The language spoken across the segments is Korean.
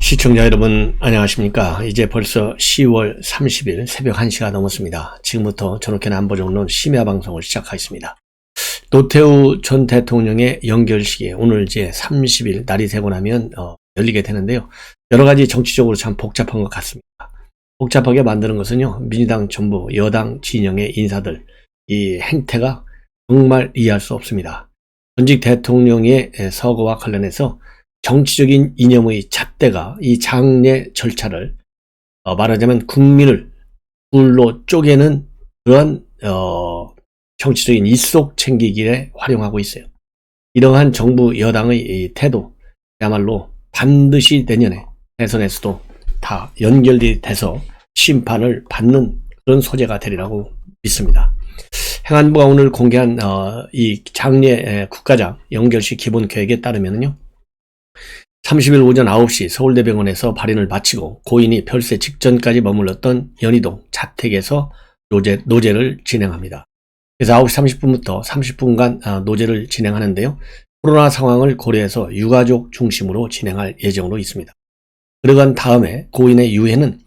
시청자 여러분 안녕하십니까. 이제 벌써 10월 30일 새벽 1시가 넘었습니다. 지금부터 전옥현 안보정론 심야방송을 시작하겠습니다. 노태우 전 대통령의 연결식이 오늘 이제 30일 날이 되고 나면 열리게 되는데요. 여러가지 정치적으로 참 복잡한 것 같습니다. 복잡하게 만드는 것은요, 민주당 전부 여당 진영의 인사들 이 행태가 정말 이해할 수 없습니다. 전직 대통령의 서거와 관련해서 정치적인 이념의 잣대가 이 장례 절차를 말하자면 국민을 둘로 쪼개는 그런 정치적인 입속 챙기기에 활용하고 있어요. 이러한 정부 여당의 이 태도야말로 반드시 내년에 대선에서도 다 연결이 돼서 심판을 받는 그런 소재가 되리라고 믿습니다. 행안부가 오늘 공개한 이 장례 국가장 연결식 기본 계획에 따르면요, 30일 오전 9시 서울대병원에서 발인을 마치고 고인이 별세 직전까지 머물렀던 연희동 자택에서 노제를 진행합니다. 그래서 9시 30분부터 30분간 노제를 진행하는데요. 코로나 상황을 고려해서 유가족 중심으로 진행할 예정으로 있습니다. 그러간 다음에 고인의 유해는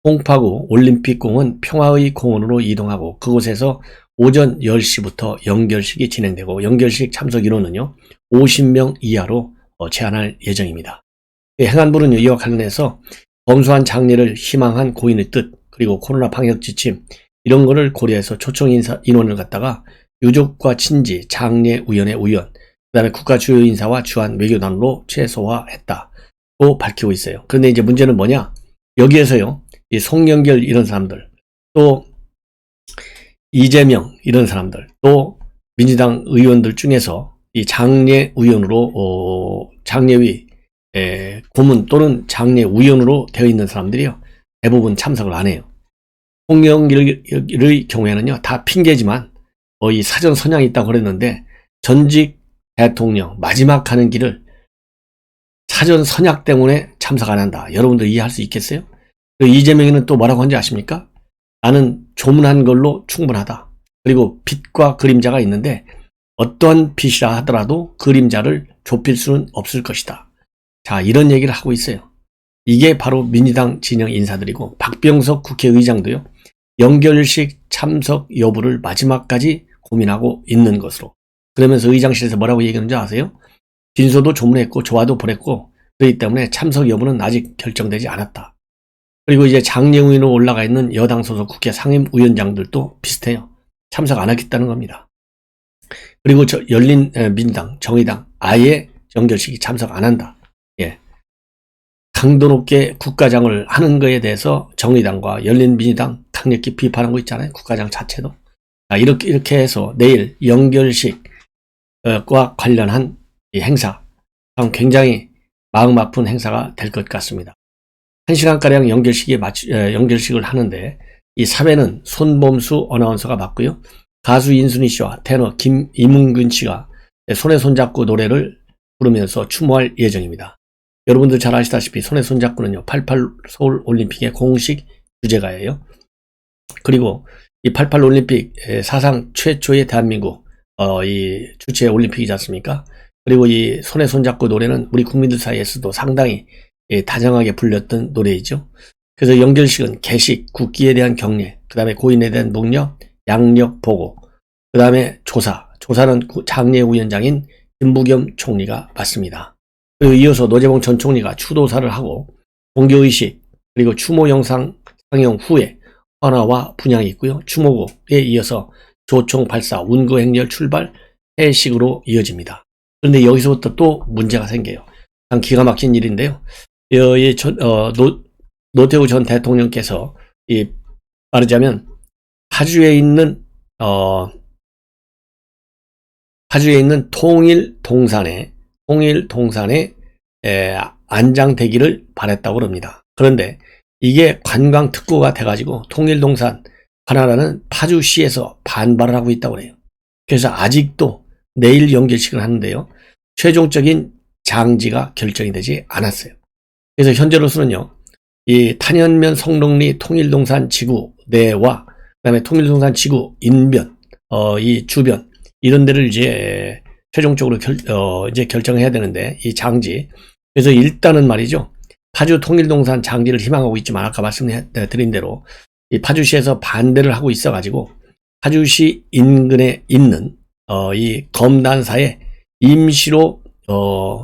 송파구 올림픽공원 평화의 공원으로 이동하고 그곳에서 오전 10시부터 연결식이 진행되고 연결식 참석 인원은요 50명 이하로 제한할 예정입니다. 행안부는 이와 관련해서 검소한 장례를 희망한 고인의 뜻 그리고 코로나 방역 지침 이런 거를 고려해서 초청 인원을 갖다가 유족과 친지, 장례위원회 위원, 그 다음에 국가 주요 인사와 주한 외교단으로 최소화했다고 밝히고 있어요. 그런데 이제 문제는 뭐냐? 여기에서요, 이 송영길 이런 사람들, 또 이재명 이런 사람들, 또 민주당 의원들 중에서 이 장례위원으로 장례위 고문 또는 장례위원으로 되어 있는 사람들이요 대부분 참석을 안 해요. 송영길의 경우에는요 다 핑계지만 이 사전 선양이 있다고 그랬는데 전직 대통령 마지막 가는 길을 사전 선약 때문에 참석 안 한다. 여러분들 이해할 수 있겠어요? 이재명이는 또 뭐라고 한지 아십니까? 나는 조문한 걸로 충분하다. 그리고 빛과 그림자가 있는데 어떠한 빛이라 하더라도 그림자를 좁힐 수는 없을 것이다. 자, 이런 얘기를 하고 있어요. 이게 바로 민주당 진영 인사들이고 박병석 국회의장도요. 연결식 참석 여부를 마지막까지 고민하고 있는 것으로. 그러면서 의장실에서 뭐라고 얘기하는지 아세요? 진소도 조문했고 조화도 보냈고 그렇기 때문에 참석 여부는 아직 결정되지 않았다. 그리고 이제 장례위원으로 올라가 있는 여당 소속 국회 상임위원장들도 비슷해요. 참석 안 하겠다는 겁니다. 그리고 열린 민주당, 정의당 아예 연결식이 참석 안 한다. 예. 강도 높게 국가장을 하는 거에 대해서 정의당과 열린 민주당 강력히 비판하고 있잖아요. 국가장 자체도. 이렇게 해서 내일 연결식과 관련한 이 행사, 굉장히 마음 아픈 행사가 될 것 같습니다. 1시간가량 연결식을 하는데 이 사회는 손범수 어나운서가 맡고요. 가수 인순이 씨와 테너 이문근 씨가 손에 손잡고 노래를 부르면서 추모할 예정입니다. 여러분들 잘 아시다시피 손에 손잡고는요 88 서울 올림픽의 공식 주제가예요. 그리고 이 88 올림픽 사상 최초의 대한민국 이 주최 올림픽이지 않습니까? 그리고 이 손에 손잡고 노래는 우리 국민들 사이에서도 상당히 다정하게 불렸던 노래이죠. 그래서 연결식은 개식, 국기에 대한 경례, 그 다음에 고인에 대한 묵념, 양력 보고, 그 다음에 조사는 장례위원장인 김부겸 총리가 맡습니다. 그리고 이어서 노재봉 전 총리가 추도사를 하고 공교의식 그리고 추모 영상 상영 후에 헌화와 분향이 있고요. 추모곡에 이어서 조총 발사, 운구 행렬 출발, 해식으로 이어집니다. 그런데 여기서부터 또 문제가 생겨요. 참 기가 막힌 일인데요. 노태우 전 대통령께서 말하자면 파주에 있는 통일동산에 안장되기를 바랬다고 합니다. 그런데 이게 관광특구가 돼가지고 통일동산 관할하는 파주시에서 반발을 하고 있다고 해요. 그래서 아직도 내일 연결식을 하는데요. 최종적인 장지가 결정이 되지 않았어요. 그래서 현재로서는요. 이 탄현면 성동리 통일동산 지구 내와 그다음에 통일동산 지구 인변 이 주변 이런 데를 이제 최종적으로 이제 결정해야 되는데 이 장지. 그래서 일단은 말이죠. 파주 통일동산 장지를 희망하고 있지만 아까 말씀드린 대로 이 파주시에서 반대를 하고 있어가지고 파주시 인근에 있는 이 검단사에 임시로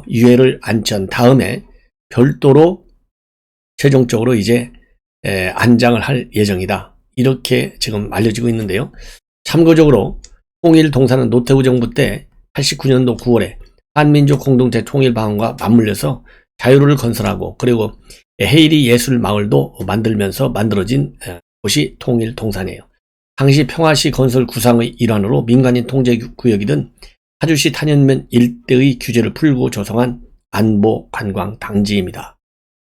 유해를 안치한 다음에 별도로 최종적으로 이제 안장을 할 예정이다. 이렇게 지금 알려지고 있는데요. 참고적으로 통일동산은 노태우 정부 때 89년도 9월에 한민족 공동체 통일방안과 맞물려서 자유를 건설하고 그리고 헤이리 예술마을도 만들면서 만들어진 곳이 통일동산이에요. 당시 평화시 건설 구상의 일환으로 민간인 통제구역이던 파주시 탄현면 일대의 규제를 풀고 조성한 안보관광단지입니다.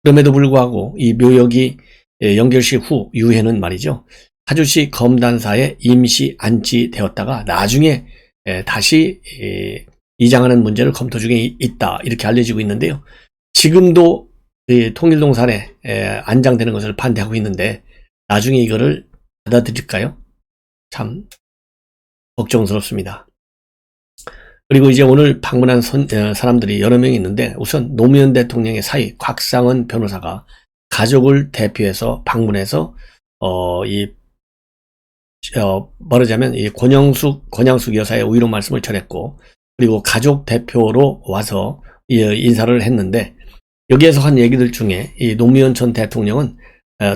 그럼에도 불구하고 이 묘역이 연결식 후 유해는 말이죠. 파주시 검단사에 임시 안치되었다가 나중에 다시 이장하는 문제를 검토 중에 있다. 이렇게 알려지고 있는데요. 지금도 통일동산에 안장되는 것을 반대하고 있는데 나중에 이거를 받아들일까요? 참 걱정스럽습니다. 그리고 이제 오늘 방문한 사람들이 여러 명이 있는데 우선 노무현 대통령의 사위 곽상은 변호사가 가족을 대표해서 방문해서 말하자면 이 권양숙 여사의 우의로 말씀을 전했고 그리고 가족 대표로 와서 인사를 했는데 여기에서 한 얘기들 중에 이 노무현 전 대통령은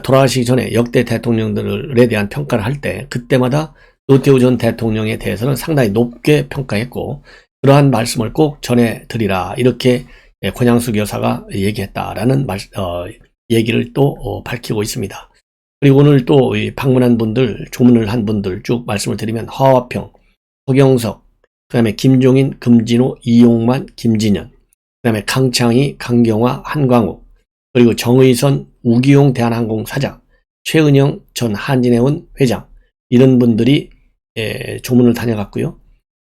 돌아가시기 전에 역대 대통령들에 대한 평가를 할 때 그때마다 노태우 전 대통령에 대해서는 상당히 높게 평가했고 그러한 말씀을 꼭 전해드리라 이렇게 권양숙 여사가 얘기했다라는 얘기를 또 밝히고 있습니다. 그리고 오늘 또 방문한 분들, 조문을 한 분들 쭉 말씀을 드리면 하화평, 허경석, 그 다음에 김종인, 금진호, 이용만, 김진현, 그 다음에 강창희, 강경화, 한광욱, 그리고 정의선, 우기용 대한항공 사장, 최은영 전 한진해운 회장 이런 분들이 조문을 다녀갔고요.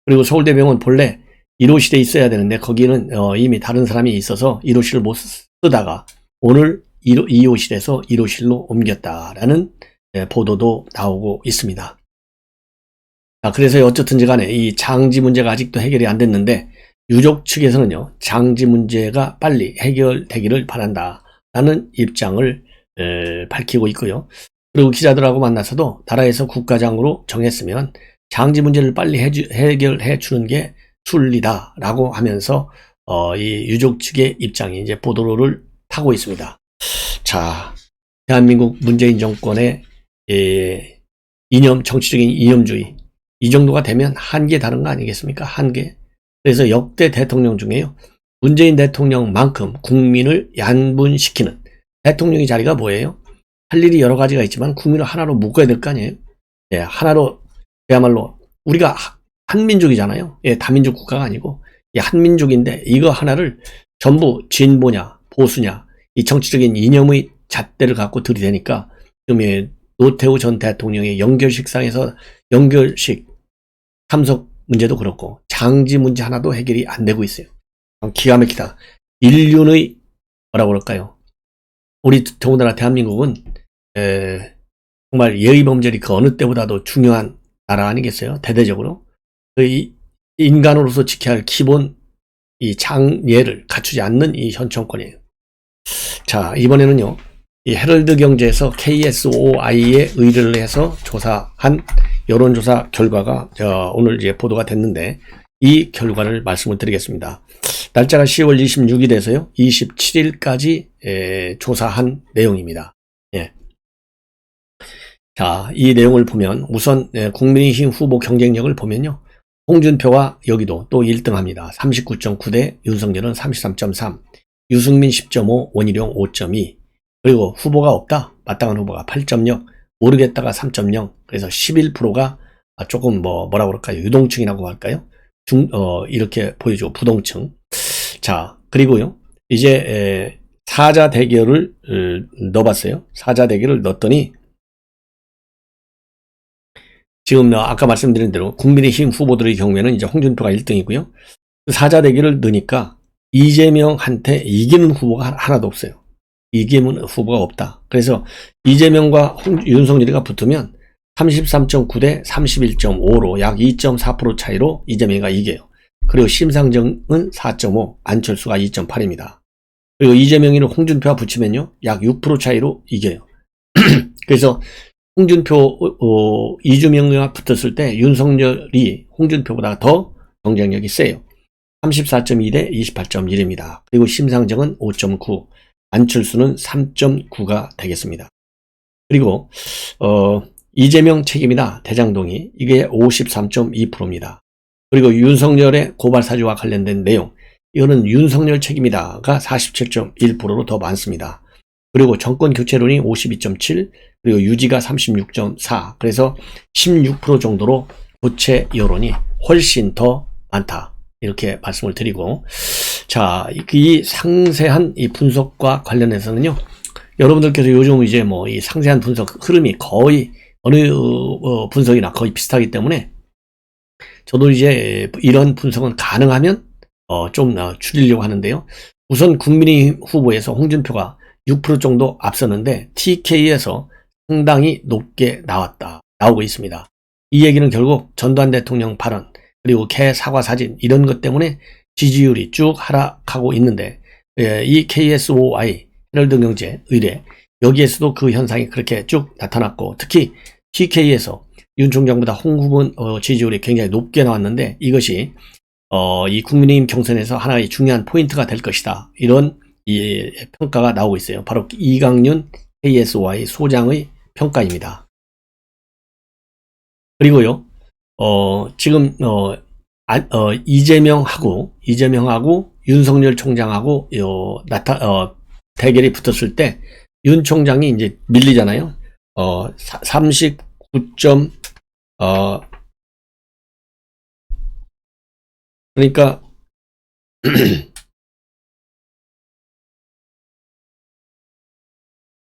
그리고 서울대병원 본래 1호실에 있어야 되는데 거기는 이미 다른 사람이 있어서 1호실을 못 쓰다가 오늘 2호실에서 1호실로 옮겼다라는 보도도 나오고 있습니다. 그래서 어쨌든지 간에 이 장지 문제가 아직도 해결이 안 됐는데 유족 측에서는요. 장지 문제가 빨리 해결되기를 바란다라는 입장을 밝히고 있고요. 그리고 기자들하고 만나서도 나라에서 국가장으로 정했으면 장지 문제를 빨리 해결해 주는 게 순리다라고 하면서 이 유족 측의 입장이 이제 보도를 타고 있습니다. 자, 대한민국 문재인 정권의 정치적인 이념주의 이 정도가 되면 한계 다른 거 아니겠습니까? 한계. 그래서 역대 대통령 중에요. 문재인 대통령만큼 국민을 양분시키는 대통령의 자리가 뭐예요? 할 일이 여러 가지가 있지만 국민을 하나로 묶어야 될 거 아니에요? 하나로 그야말로 우리가 한민족이잖아요. 다민족 국가가 아니고 한민족인데 이거 하나를 전부 진보냐 보수냐 이 정치적인 이념의 잣대를 갖고 들이대니까 지금 노태우 전 대통령의 연결식 참석 문제도 그렇고 장지 문제 하나도 해결이 안 되고 있어요. 기가 막히다. 인륜의 뭐라고 그럴까요? 우리 더군다나 대한민국은 정말 예의범절이 그 어느 때보다도 중요한 나라 아니겠어요? 대대적으로 인간으로서 지켜야 할 기본 이 장예를 갖추지 않는 이 현 정권이에요. 자, 이번에는요. 이 헤럴드 경제에서 KSOI에 의뢰를 해서 조사한 여론조사 결과가 오늘 이제 보도가 됐는데 이 결과를 말씀을 드리겠습니다. 날짜가 10월 26일에서요. 27일까지 조사한 내용입니다. 예. 자, 이 내용을 보면 우선 국민의힘 후보 경쟁력을 보면요. 홍준표가 여기도 또 1등합니다. 39.9대 윤석열은 33.3, 유승민 10.5, 원희룡 5.2, 그리고 후보가 없다. 마땅한 후보가 8.0, 모르겠다가 3.0, 그래서 11%가 조금 뭐라고 그럴까요? 유동층이라고 할까요? 이렇게 보여주고 부동층. 자, 그리고요. 이제 사자 대결을 넣어봤어요. 사자 대결을 넣었더니 지금 아까 말씀드린 대로 국민의힘 후보들의 경우에는 이제 홍준표가 1등이고요. 사자 대결을 넣으니까 이재명한테 이기는 후보가 하나도 없어요. 이기는 후보가 없다. 그래서 이재명과 윤석열이가 붙으면 33.9대 31.5로 약 2.4% 차이로 이재명이가 이겨요. 그리고 심상정은 4.5, 안철수가 2.8입니다. 그리고 이재명이는 홍준표와 붙이면요, 약 6% 차이로 이겨요. 그래서 홍준표, 이재명과 붙었을 때 윤석열이 홍준표보다 더 경쟁력이 세요. 34.2 대 28.1입니다. 그리고 심상정은 5.9, 안철수는 3.9가 되겠습니다. 그리고 이재명 책임이다 대장동이 이게 53.2%입니다. 그리고 윤석열의 고발 사주와 관련된 내용, 이거는 윤석열 책임이다가 47.1%로 더 많습니다. 그리고 정권 교체론이 52.7, 그리고 유지가 36.4, 그래서 16% 정도로 교체 여론이 훨씬 더 많다, 이렇게 말씀을 드리고, 자, 이 상세한 이 분석과 관련해서는요, 여러분들께서 요즘 이제 뭐 이 상세한 분석 흐름이 거의 어느 분석이나 거의 비슷하기 때문에 저도 이제 이런 분석은 가능하면 좀 줄이려고 하는데요. 우선 국민의힘 후보에서 홍준표가 6% 정도 앞섰는데 TK에서 상당히 높게 나오고 있습니다. 이 얘기는 결국 전두환 대통령 발언, 그리고 개 사과 사진, 이런 것 때문에 지지율이 쭉 하락하고 있는데, 이 KSOI, 헤럴드경제, 의뢰, 여기에서도 그 현상이 그렇게 쭉 나타났고, 특히 TK에서 윤 총장보다 홍 후보는 지지율이 굉장히 높게 나왔는데, 이것이 이 국민의힘 경선에서 하나의 중요한 포인트가 될 것이다, 이런 이 평가가 나오고 있어요. 바로 이강윤 KSOI 소장의 평가입니다. 그리고요, 지금 이재명하고 윤석열 총장하고 대결이 붙었을 때 윤 총장이 이제 밀리잖아요. 39. 그러니까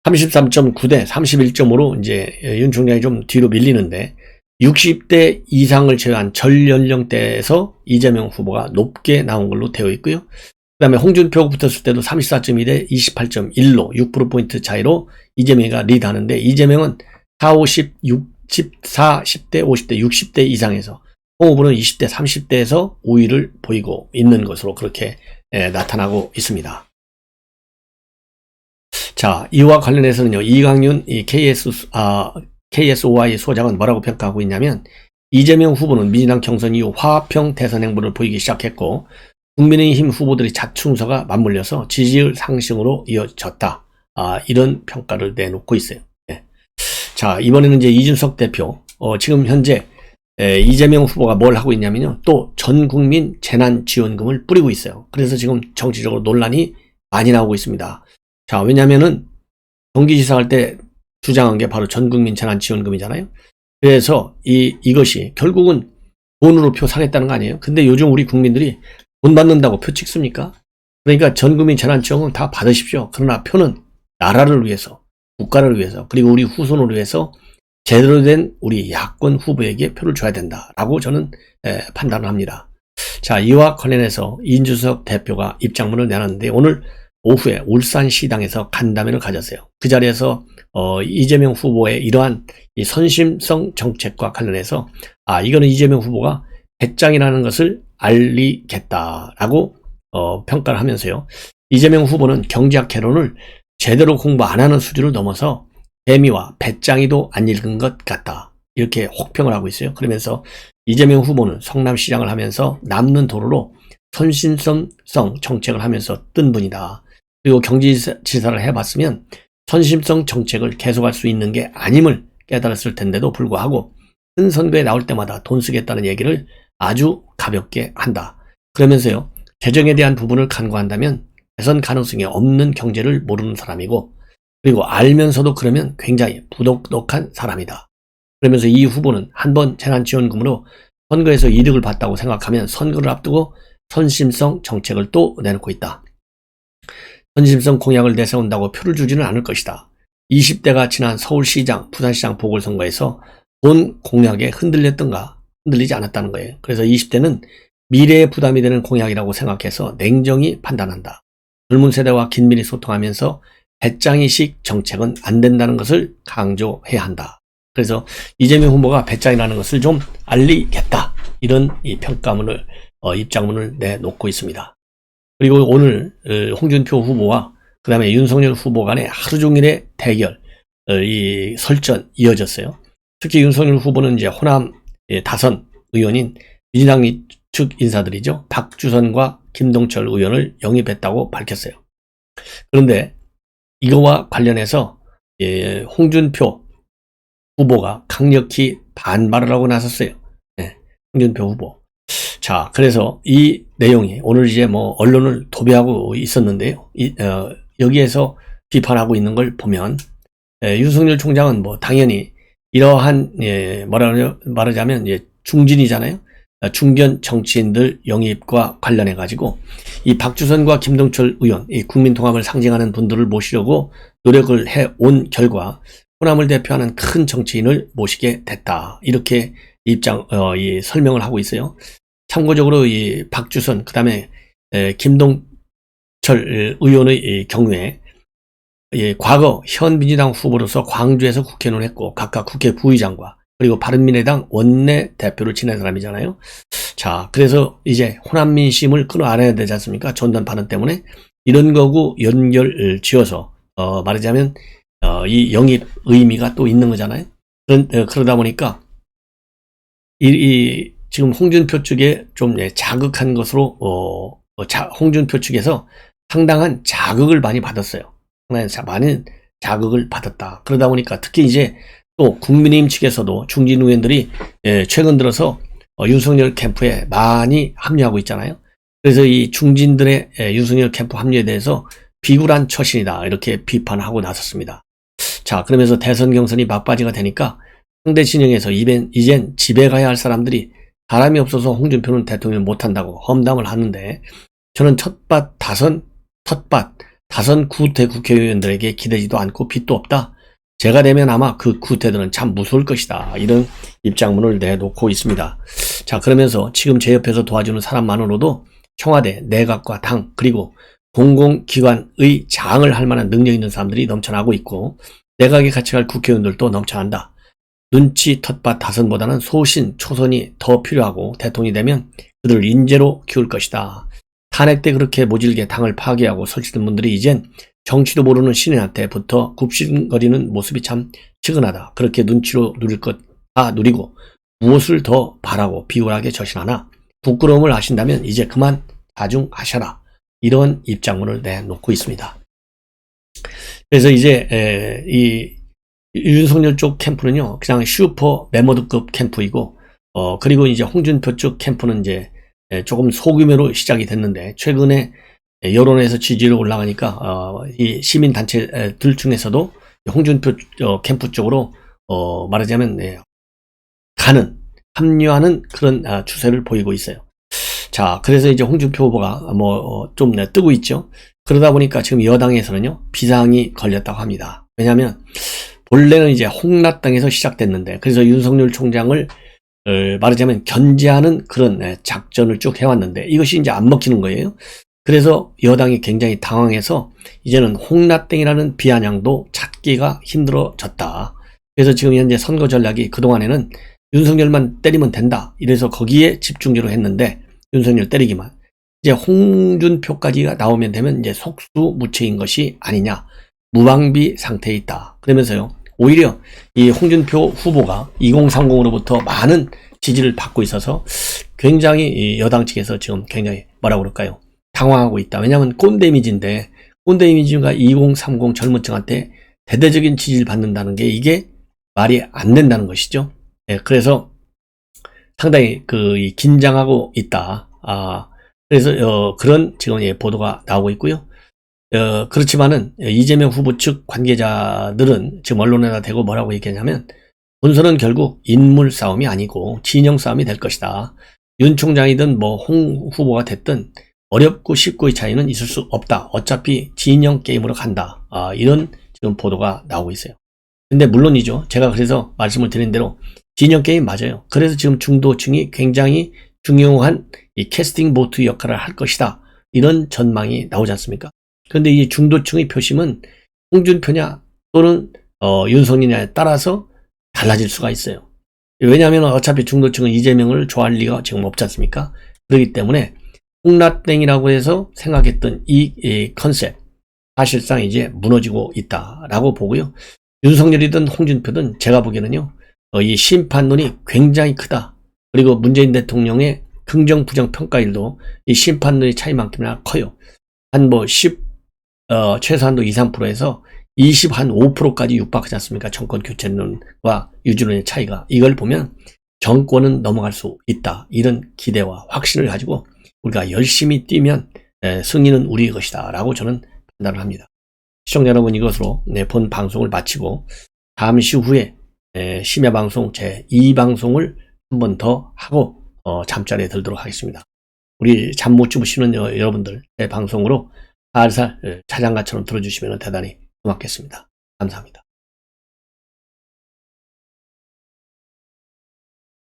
33.9대 31.5로 이제 윤 총장이 좀 뒤로 밀리는데, 60대 이상을 제외한 전 연령대에서 이재명 후보가 높게 나온 걸로 되어 있고요. 그 다음에 홍준표 붙었을 때도 34.2 대 28.1로 6%포인트 차이로 이재명이가 리드하는데, 이재명은 40, 60, 10대, 50대, 60대 이상에서, 홍 후보는 20대, 30대에서 우위를 보이고 있는 것으로 그렇게 나타나고 있습니다. 자, 이와 관련해서는요, 이강윤 KSOI 소장은 뭐라고 평가하고 있냐면, 이재명 후보는 민주당 경선 이후 화합형 대선 행보를 보이기 시작했고, 국민의힘 후보들이 자충서가 맞물려서 지지율 상승으로 이어졌다, 이런 평가를 내놓고 있어요. 네. 자, 이번에는 이제 이준석 대표, 지금 현재 이재명 후보가 뭘 하고 있냐면요, 또 전국민 재난지원금을 뿌리고 있어요. 그래서 지금 정치적으로 논란이 많이 나오고 있습니다. 자, 왜냐면은 경기지사 때 주장한 게 바로 전국민 재난지원금이잖아요. 그래서 이것이 결국은 돈으로 표 사겠다는 거 아니에요? 근데 요즘 우리 국민들이 돈 받는다고 표 찍습니까? 그러니까 전국민 재난지원금 다 받으십시오. 그러나 표는 나라를 위해서, 국가를 위해서, 그리고 우리 후손을 위해서 제대로 된 우리 야권 후보에게 표를 줘야 된다라고 저는 판단을 합니다. 자, 이와 관련해서 이준석 대표가 입장문을 내놨는데, 오늘 오후에 울산시당에서 간담회를 가졌어요. 그 자리에서 이재명 후보의 이러한 이 선심성 정책과 관련해서 이거는 이재명 후보가 배짱이라는 것을 알리겠다라고 평가를 하면서요, 이재명 후보는 경제학 개론을 제대로 공부 안 하는 수준을 넘어서 배미와 배짱이도 안 읽은 것 같다, 이렇게 혹평을 하고 있어요. 그러면서 이재명 후보는 성남시장을 하면서 남는 도로로 선심성 정책을 하면서 뜬 분이다. 그리고 경기지사를 해봤으면 선심성 정책을 계속할 수 있는 게 아님을 깨달았을 텐데도 불구하고 큰 선거에 나올 때마다 돈 쓰겠다는 얘기를 아주 가볍게 한다. 그러면서요, 재정에 대한 부분을 간과한다면 개선 가능성이 없는 경제를 모르는 사람이고, 그리고 알면서도 그러면 굉장히 부도덕한 사람이다. 그러면서 이 후보는 한번 재난지원금으로 선거에서 이득을 봤다고 생각하면 선거를 앞두고 선심성 정책을 또 내놓고 있다. 선심성 공약을 내세운다고 표를 주지는 않을 것이다. 20대가 지난 서울시장, 부산시장 보궐선거에서 본 공약에 흔들렸던가 흔들리지 않았다는 거예요. 그래서 20대는 미래에 부담이 되는 공약이라고 생각해서 냉정히 판단한다. 젊은 세대와 긴밀히 소통하면서 배짱이식 정책은 안 된다는 것을 강조해야 한다. 그래서 이재명 후보가 배짱이라는 것을 좀 알리겠다, 이런 이 평가문을 입장문을 내놓고 있습니다. 그리고 오늘 홍준표 후보와 그 다음에 윤석열 후보 간의 하루 종일의 대결, 이 설전 이어졌어요. 특히 윤석열 후보는 이제 호남 다선 의원인 민주당 측 인사들이죠. 박주선과 김동철 의원을 영입했다고 밝혔어요. 그런데 이거와 관련해서 홍준표 후보가 강력히 반발을 하고 나섰어요. 네, 홍준표 후보. 자, 그래서 이 내용이 오늘 이제 뭐 언론을 도배하고 있었는데요. 여기에서 비판하고 있는 걸 보면 윤석열 총장은 뭐 당연히 이러한 말하자면 중진이잖아요. 중견 정치인들 영입과 관련해 가지고 이 박주선과 김동철 의원, 이 국민통합을 상징하는 분들을 모시려고 노력을 해 온 결과 호남을 대표하는 큰 정치인을 모시게 됐다. 이렇게 이 설명을 하고 있어요. 참고적으로 이 박주선, 그 다음에 김동철 의원의 경우에 과거 현 민주당 후보로서 광주에서 국회의원을 했고 각각 국회 부의장과 그리고 바른미래당 원내대표를 지낸 사람이잖아요. 자, 그래서 이제 호남 민심을 끌어안아야 되지 않습니까? 전단 발언 때문에 이런 거고 연결 지어서 말하자면 이 영입 의미가 또 있는 거잖아요. 그러다 보니까 지금 홍준표 측에 좀 자극한 것으로 홍준표 측에서 상당한 자극을 많이 받았어요. 많은 자극을 받았다. 그러다 보니까 특히 이제 또 국민의힘 측에서도 중진 의원들이 최근 들어서 윤석열 캠프에 많이 합류하고 있잖아요. 그래서 이 중진들의 윤석열 캠프 합류에 대해서 비굴한 처신이다 이렇게 비판하고 나섰습니다. 자, 그러면서 대선 경선이 막바지가 되니까 상대 진영에서 이젠 집에 가야 할 사람들이 사람이 없어서 홍준표는 대통령을 못한다고 험담을 하는데 저는 다선 구태 국회의원들에게 기대지도 않고 빚도 없다. 제가 되면 아마 그 구태들은 참 무서울 것이다. 이런 입장문을 내놓고 있습니다. 자, 그러면서 지금 제 옆에서 도와주는 사람만으로도 청와대, 내각과 당 그리고 공공기관의 장을 할 만한 능력 있는 사람들이 넘쳐나고 있고 내각에 같이 갈 국회의원들도 넘쳐난다. 눈치 텃밭 다선보다는 소신, 초선이 더 필요하고 대통령이 되면 그들을 인재로 키울 것이다. 탄핵 때 그렇게 모질게 당을 파괴하고 설치던 분들이 이젠 정치도 모르는 신인한테부터 굽신거리는 모습이 참 측은하다. 그렇게 눈치로 누릴 것 다 누리고 무엇을 더 바라고 비굴하게 저신하나 부끄러움을 아신다면 이제 그만 자중하셔라. 이런 입장문을 내놓고 있습니다. 그래서 이제 이 윤석열 쪽 캠프는요, 그냥 슈퍼 메모드급 캠프이고, 그리고 이제 홍준표 쪽 캠프는 이제 조금 소규모로 시작이 됐는데, 최근에 여론에서 지지율이 올라가니까, 이 시민단체들 중에서도 홍준표 캠프 쪽으로, 말하자면, 합류하는 그런 추세를 보이고 있어요. 자, 그래서 이제 홍준표 후보가 좀 뜨고 있죠. 그러다 보니까 지금 여당에서는요, 비상이 걸렸다고 합니다. 왜냐하면, 본래는 이제 홍납당에서 시작됐는데, 그래서 윤석열 총장을 말하자면 견제하는 그런 작전을 쭉 해왔는데, 이것이 이제 안 먹히는 거예요. 그래서 여당이 굉장히 당황해서 이제는 홍납당이라는 비아냥도 찾기가 힘들어졌다. 그래서 지금 현재 선거 전략이 그동안에는 윤석열만 때리면 된다. 이래서 거기에 집중적으로 했는데, 윤석열 때리기만. 이제 홍준표까지가 나오면 되면 이제 속수무책인 것이 아니냐. 무방비 상태에 있다. 그러면서요, 오히려 이 홍준표 후보가 2030으로부터 많은 지지를 받고 있어서 굉장히 여당 측에서 지금 굉장히 뭐라고 그럴까요? 당황하고 있다. 왜냐하면 꼰대 이미지인데, 꼰대 이미지가 2030 젊은층한테 대대적인 지지를 받는다는 게 이게 말이 안 된다는 것이죠. 그래서 상당히 긴장하고 있다. 그래서 그런 지금 보도가 나오고 있고요. 그렇지만은 이재명 후보 측 관계자들은 지금 언론에다 대고 뭐라고 얘기하냐면 본선은 결국 인물 싸움이 아니고 진영 싸움이 될 것이다. 윤 총장이든 홍 후보가 됐든 어렵고 쉽고의 차이는 있을 수 없다. 어차피 진영 게임으로 간다. 이런 지금 보도가 나오고 있어요. 근데 물론이죠. 제가 그래서 말씀을 드린 대로 진영 게임 맞아요. 그래서 지금 중도층이 굉장히 중요한 이 캐스팅 보트 역할을 할 것이다. 이런 전망이 나오지 않습니까? 그런데 이 중도층의 표심은 홍준표냐 또는 윤석열냐에 따라서 달라질 수가 있어요. 왜냐하면 어차피 중도층은 이재명을 좋아할 리가 지금 없지 않습니까? 그렇기 때문에 홍라땡이라고 해서 생각했던 이 컨셉 사실상 이제 무너지고 있다라고 보고요. 윤석열이든 홍준표든 제가 보기에는요. 이 심판론이 굉장히 크다. 그리고 문재인 대통령의 긍정 부정 평가율도 이 심판론의 차이만큼이나 커요. 한 뭐 10 최소한도 2, 3%에서 20 한 5%까지 육박하지 않습니까? 정권 교체론과 유지론의 차이가. 이걸 보면 정권은 넘어갈 수 있다. 이런 기대와 확신을 가지고 우리가 열심히 뛰면 승리는 우리의 것이다 라고 저는 판단을 합니다. 시청자 여러분, 이것으로 본 방송을 마치고 잠시 후에 심야방송 제2방송을 한 번 더 하고 잠자리에 들도록 하겠습니다. 우리 잠 못 주무시는 여러분들 제 방송으로 살살 자장가처럼 들어주시면 대단히 고맙겠습니다. 감사합니다.